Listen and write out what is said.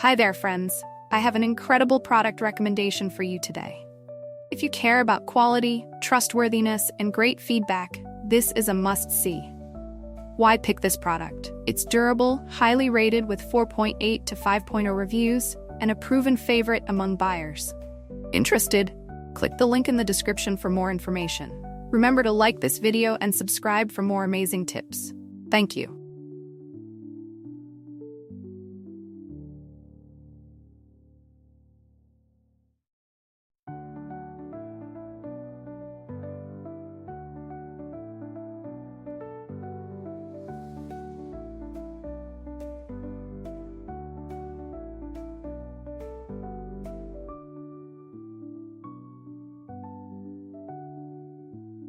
Hi there, friends. I have an incredible product recommendation for you today. If you care about quality, trustworthiness, and great feedback, this is a must-see. Why pick this product? It's durable, highly rated with 4.8 to 5.0 reviews, and a proven favorite among buyers. Interested? Click the link in the description for more information. Remember to like this video and subscribe for more amazing tips. Thank you.